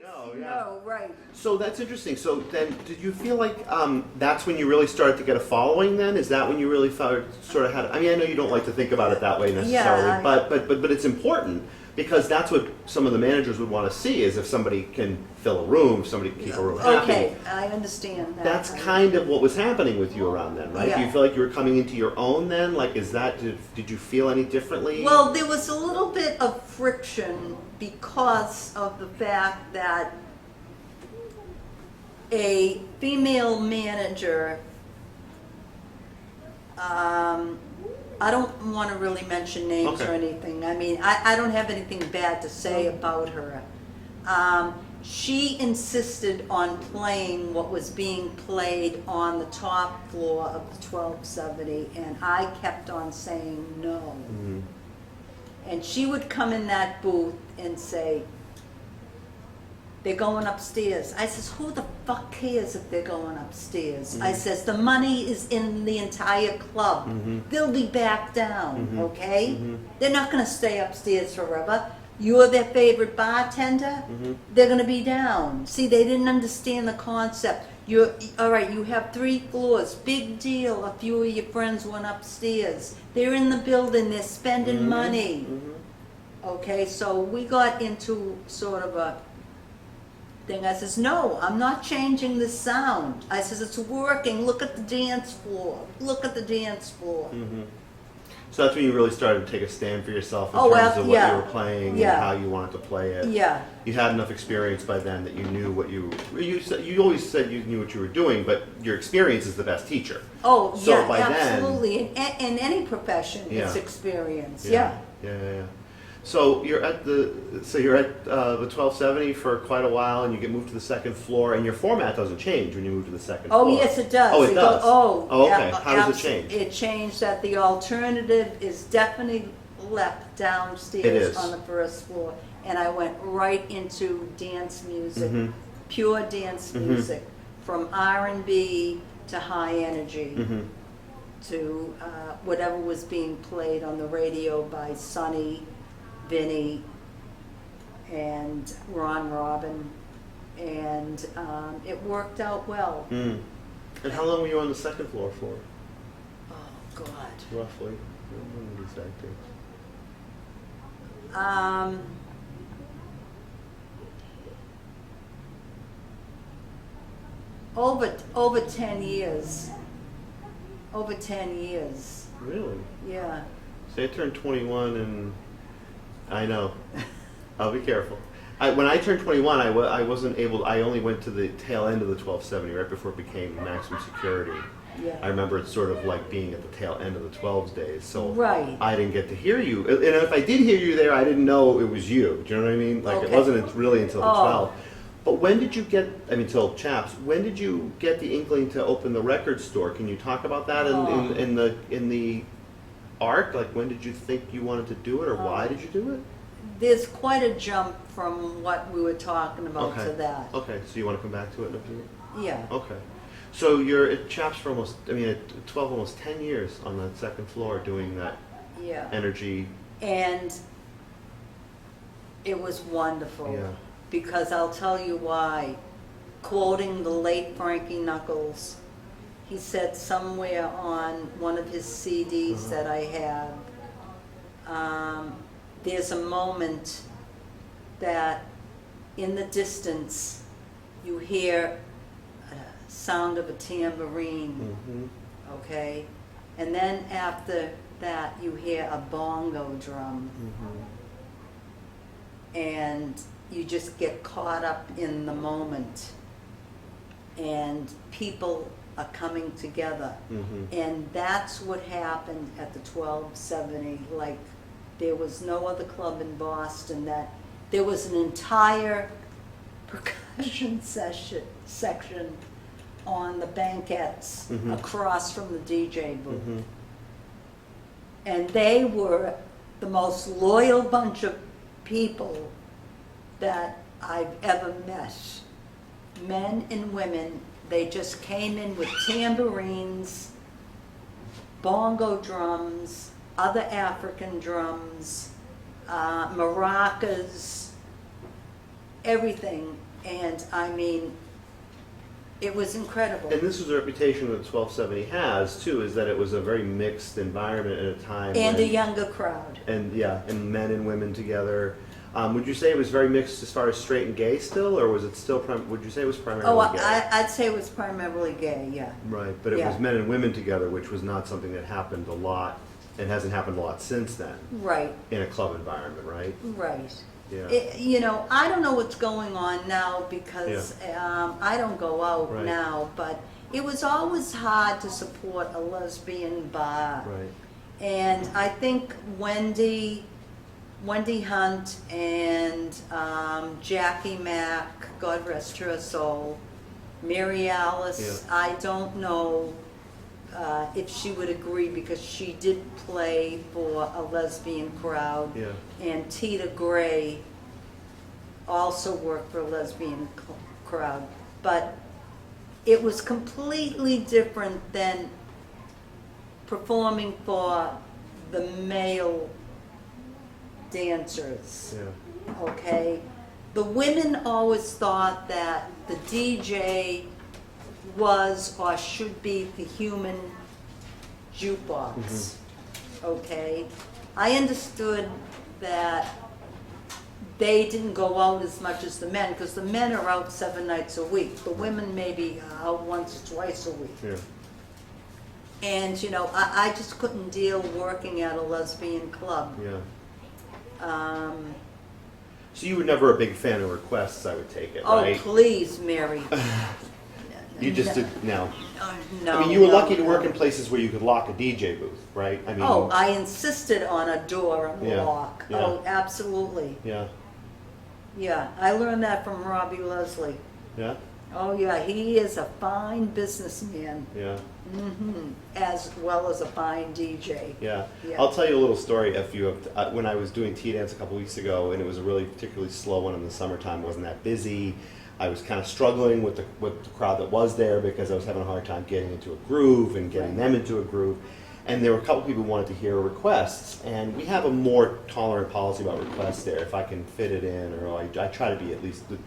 know, yeah. No, right. So that's interesting. So then, did you feel like that's when you really started to get a following? Then is that when you really sort of had? I mean, I know you don't like to think about it that way necessarily, Yeah, but it's important because that's what some of the managers would want to see is if somebody can fill a room, if somebody can keep a room happy. Okay, I understand that. That's kind of what was happening with you around then, right? Do you Yeah. feel like you were coming into your own then? Like, is that did you feel any differently? Well, there was a little bit of friction because of the fact that a female manager, I don't want to really mention names Okay. or anything. I mean, I don't have anything bad to say about her. She insisted on playing what was being played on the top floor of the 1270, and I kept on saying no. Mhm. And she would come in that booth and say, they're going upstairs. I says, who the fuck cares if they're going upstairs? I says, the money is in the entire club. They'll be back down, okay? They're not going to stay upstairs forever. You're their favorite bartender. They're going to be down. See, they didn't understand the concept. All right, you have 3 floors. Big deal. A few of your friends went upstairs. They're in the building. They're spending money. Okay, so we got into sort of a thing. I says, no, I'm not changing the sound. I says, it's working. Look at the dance floor. Look at the dance floor. So that's when you really started to take a stand for yourself in Oh, terms well, of what yeah. you were playing Yeah. and how you wanted to play it. Yeah. You had enough experience by then that you knew what you always said you knew what you were doing, but your experience is the best teacher. Oh, So yeah, by then- absolutely. In any profession, it's Yeah. experience. Yeah. Yeah. So you're at the 1270 for quite a while, and you get moved to the second floor, and your format doesn't change when you move to the second Oh, floor. yes, it does. Oh, it does. Okay. Yeah, How does it change? It changed that the alternative is definitely left downstairs It is. on the first floor, and I went right into dance music, pure dance music, from R&B to high energy. To whatever was being played on the radio by Sonny, Vinny, and Ron Robin, and it worked out well. And how long were you on the second floor for, Oh, God. roughly? When were these dates? Over 10 years. Over 10 years. Really? Yeah. So I turned 21, and I know. I'll be careful. When I turned 21, I wasn't able. I only went to the tail end of the 1270, right before it became maximum security. Yeah. I remember it sort of like being at the tail end of the 12s days. So Right. I didn't get to hear you. And if I did hear you there, I didn't know it was you. Do you know what I mean? Like it Okay. wasn't really until the Oh. 12. But when did you get? I mean, till Chaps. When did you get the inkling to open the record store? Can you talk about that in the arc? Like when did you think you wanted to do it, or why did you do it? There's quite a jump from what we were talking about to that. Okay, so you want to come back to it in a few? Yeah. Okay. So you're at Chaps for at 12, almost 10 years on that second floor doing that Yeah. energy. And it was wonderful. Yeah. Because I'll tell you why. Quoting the late Frankie Knuckles, he said somewhere on one of his CDs that I have, there's a moment that in the distance you hear a sound of a tambourine, okay? And then after that you hear a bongo drum. And you just get caught up in the moment, and people are coming together. And that's what happened at the 1270. Like, there was no other club in Boston that there was an entire percussion section on the banquettes across from the DJ booth. And they were the most loyal bunch of people that I've ever met. Men and women, they just came in with tambourines, bongo drums, other African drums, maracas, everything, and I mean, it was incredible. And this was a reputation that 1270 has too, is that it was a very mixed environment at a time. And when, a younger crowd. And yeah, and men and women together. Would you say it was very mixed as far as straight and gay still, or was it still? Would you say it was primarily gay? I'd say it was primarily gay. Yeah. Right, but it was men and women together, which was not something that happened a lot, and hasn't happened a lot since then. Right. In a club environment, right? Right. Yeah. You know, I don't know what's going on now because I don't go out now, but it was always hard to support a lesbian bar. Right. And I think Wendy Hunt and Jackie Mack, God rest her soul, Mary Alice, I don't know if she would agree because she did play for a lesbian crowd. Yeah. And Tita Gray also worked for a lesbian crowd. But it was completely different than performing for the male dancers. Yeah. Okay? The women always thought that the DJ was or should be the human jukebox. Okay? I understood that they didn't go out as much as the men because the men are out 7 nights a week. The women maybe out once or twice a week. Yeah. And you know, I just couldn't deal working at a lesbian club. Yeah. So you were never a big fan of requests, I would take it, right? Oh, please, Mary. You just did no. No. I mean, you were lucky to work in places where you could lock a DJ booth, right? I mean. Oh, I insisted on a door and a lock. Yeah. Oh, absolutely. Yeah. Yeah, I learned that from Robbie Leslie. Yeah. Oh, yeah, he is a fine businessman. Yeah. As well as a fine DJ. Yeah. Yeah. I'll tell you a little story. If you have, when I was doing T-Dance a couple weeks ago, and it was a really particularly slow one in the summertime, wasn't that busy. I was kind of struggling with the crowd that was there because I was having a hard time getting into a groove and getting them into a groove. And there were a couple people who wanted to hear requests, and we have a more tolerant policy about requests there. If I can fit it in, or I try to be at least the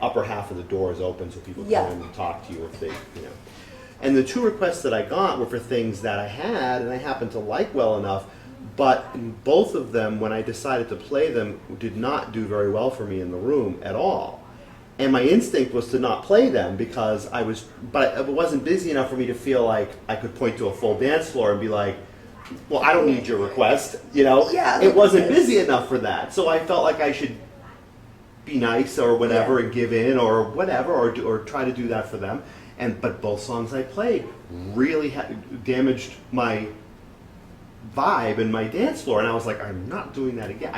upper half of the door is open so people come in and talk to you if they, you know. And the 2 requests that I got were for things that I had and I happened to like well enough, but both of them, when I decided to play them, did not do very well for me in the room at all. And my instinct was to not play them because but it wasn't busy enough for me to feel like I could point to a full dance floor and be like, well, I don't need your request, you know? Yeah, it wasn't busy enough for that. So I felt like I should be nice or whatever and give in or whatever, or try to do that for them. But both songs I played really damaged my vibe and my dance floor, and I was like, I'm not doing that again.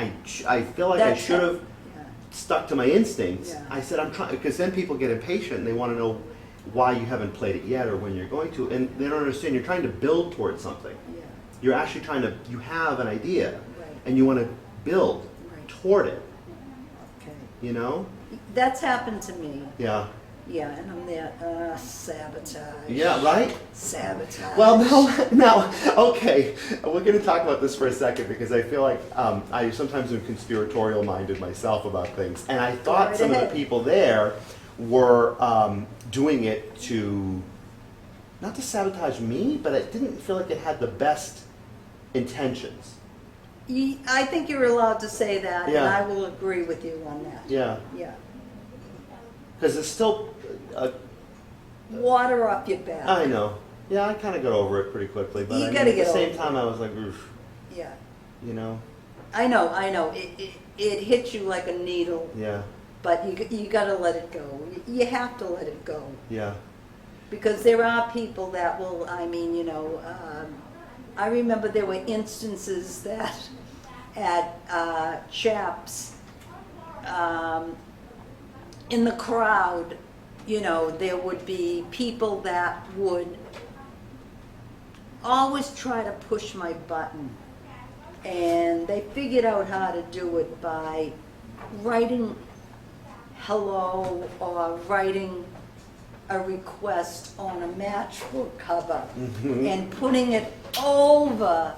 I feel like I should have stuck to my instincts. Yeah. I said I'm trying, because then people get impatient and they want to know why you haven't played it yet or when you're going to, and they don't understand. You're trying to build towards something. Yeah. You're actually you have an idea, Right. and you want to build toward it. Okay. You know? That's happened to me. Yeah. Yeah, and I'm there, sabotage. Yeah, right? Sabotage. Well, now, okay, we're going to talk about this for a second because I feel like I sometimes am conspiratorial minded myself about things. And I thought some of the people there were doing it not to sabotage me, but I didn't feel like it had the best intentions. I think you're allowed to say that, and Yeah. I will agree with you on that. Yeah. Yeah. Because it's still, Water off your back. I know. Yeah, I kind of got over it pretty quickly. But You I mean, gotta at get the same over time, I was like, oof, Yeah. you know? I know. It hits you like a needle, Yeah. but you got to let it go. You have to let it go. Yeah. Because there are people that will, I mean, you know, I remember there were instances that at Chaps, in the crowd, you know, there would be people that would always try to push my button. And they figured out how to do it by writing hello or writing a request on a matchbook cover and putting it over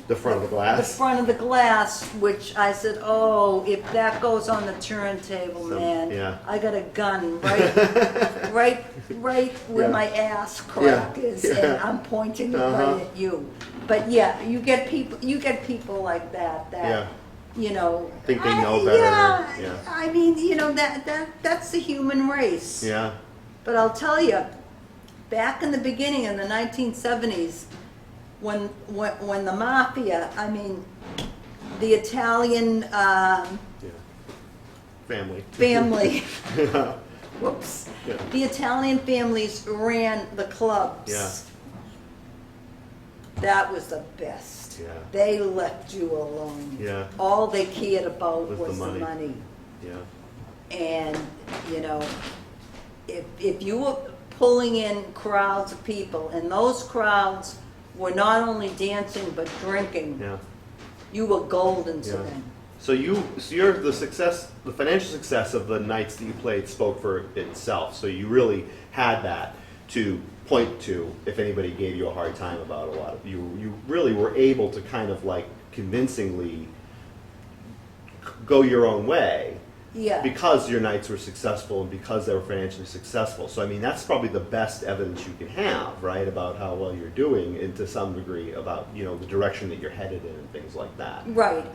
The front of the the glass. front of the glass, which I said, oh, if that goes on the turntable, Some- man, yeah. I got a gun right where Yeah. my ass crack is, and Yeah. I'm pointing it Uh-huh. right at you. But yeah, you get people like that, Yeah. you know. Think they know better. Yeah, Yeah. I mean, you know, that's the human race. Yeah. But I'll tell you, back in the beginning, in the 1970s, when the mafia, I mean, the Italian Yeah. Family. family, Yeah. whoops, Yeah. the Italian families ran the clubs. Yeah. That was the best. Yeah. They left you alone. Yeah. All they cared about Was was the the money. money. Yeah. And, you know, if you were pulling in crowds of people, and those crowds were not only dancing but drinking, Yeah. you were golden to Yeah. them. So you're the success, the financial success of the nights that you played spoke for itself. So you really had that to point to if anybody gave you a hard time about a lot of you really were able to kind of like convincingly go your own way Yeah. because your nights were successful and because they were financially successful. So I mean that's probably the best evidence you can have, right, about how well you're doing, and to some degree about, you know, the direction that you're headed in and things like that. Right.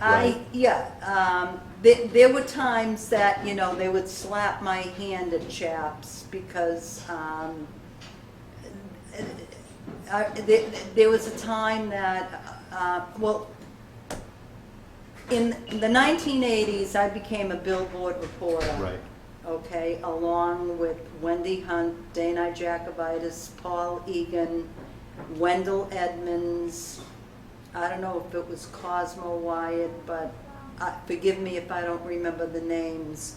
There were times that, you know, they would slap my hand at chaps because there was a time that, in the 1980s, I became a Billboard reporter. Right. Okay, along with Wendy Hunt, Dana Jacobitis, Paul Egan, Wendell Edmonds. I don't know if it was Cosmo Wyatt, but forgive me if I don't remember the names.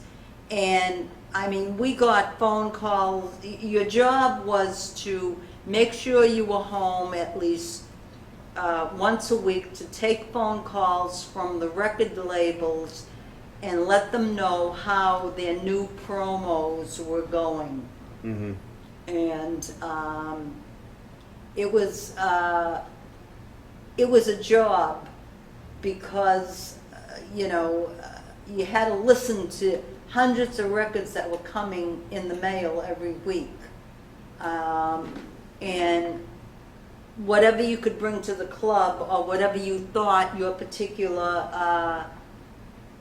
And I mean, we got phone calls. Your job was to make sure you were home at least once a week to take phone calls from the record labels and let them know how their new promos were going. Mm-hmm. And it was a job because you know, you had to listen to hundreds of records that were coming in the mail every week, and whatever you could bring to the club or whatever you thought your particular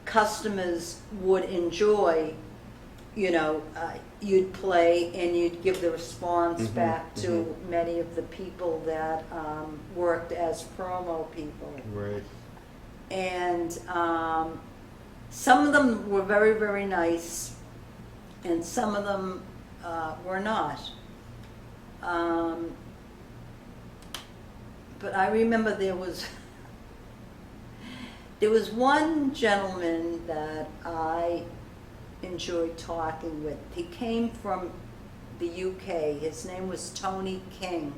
customers would enjoy, you know, you'd play and you'd give the response Mhm, back to many of the people that worked as promo people. Right. And some of them were very, very nice, and some of them were not. But I remember there was one gentleman that I enjoyed talking with. He came from the UK. His name was Tony King.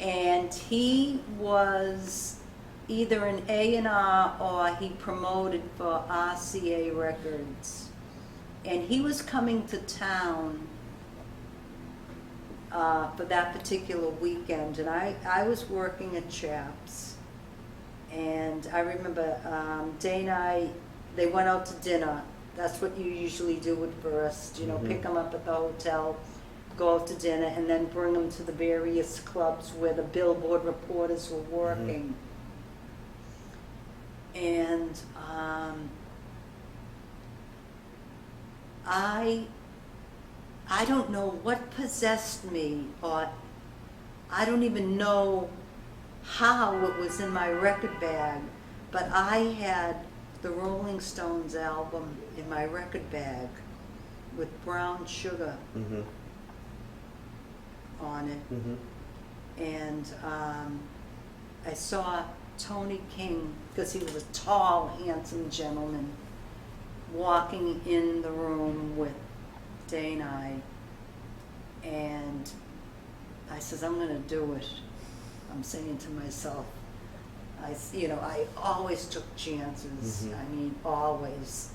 And he was either an A&R or he promoted for RCA Records. And he was coming to town for that particular weekend. And I was working at Chaps. And I remember Dana, they went out to dinner. That's what you usually do at first, you know, pick them up at the hotel, go out to dinner, and then bring them to the various clubs where the Billboard reporters were working. And I don't know what possessed me, or I don't even know how it was in my record bag, but I had the Rolling Stones album in my record bag with Brown Sugar on it. And I saw Tony King, because he was a tall, handsome gentleman, walking in the room with Dana, and I says, I'm gonna do it. I'm saying to myself, I always took chances. I mean, always.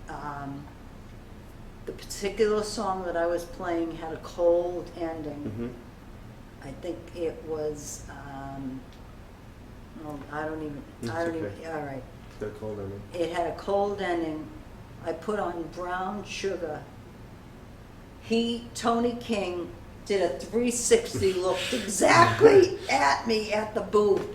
The particular song that I was playing had a cold ending. I think it was Oh, I don't even, okay. all right. It's got a cold ending. It had a cold ending. I put on brown sugar. Tony King, did a 360, looked exactly at me at the booth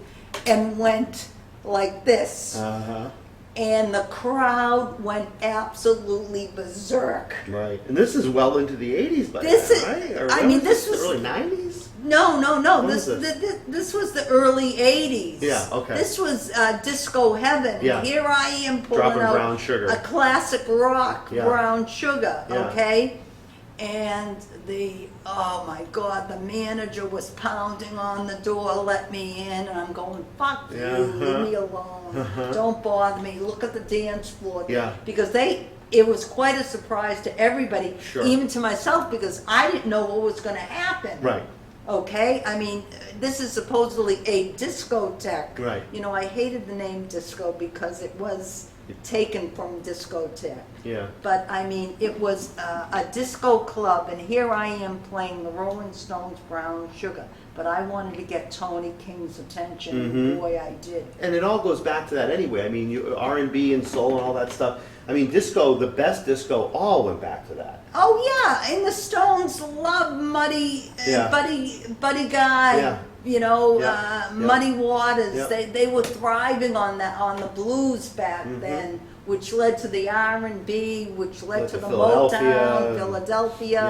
and went like this. Uh-huh. And the crowd went absolutely berserk. Right. And this is well into the 80s by This now, is- right? Or I when mean, was this was- the early 90s? No. When This was this? this was the early '80s. Yeah, okay. This was disco heaven. Yeah. And here I am pulling Dropping out Brown Sugar. a classic rock, Yeah. Brown Sugar. Yeah. Okay, and oh my God, the manager was pounding on the door, let me in, and I'm going, fuck Yeah, you, leave uh-huh. me alone, don't bother me. Look at the dance floor. Yeah. Because it was quite a surprise to everybody, Sure. even to myself, because I didn't know what was going to happen. Right. Okay, I mean, this is supposedly a discotheque. Right. You know, I hated the name disco because it was taken from discotheque. Yeah. But I mean, it was a disco club, and here I am playing the Rolling Stones' Brown Sugar. But I wanted to get Tony King's attention, and boy, I did. And it all goes back to that anyway. I mean, R&B and soul and all that stuff. I mean, disco, the best disco, all went back to that. Oh yeah, and the Stones love Muddy, Yeah. Buddy Guy. Yeah. You know, Yeah. Muddy Waters. Yeah. They were thriving on the blues back then, which led to the R&B, which led to the Philadelphia. Motown, Philadelphia.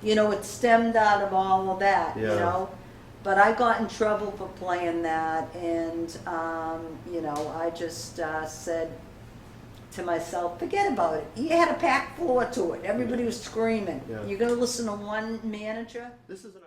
Yeah. You know, it stemmed out of all of that. You Yeah. know, but I got in trouble for playing that, and you know, I just said to myself, forget about it. You had a packed floor to it. Everybody was screaming. Yeah. You're going to listen to one manager? This is an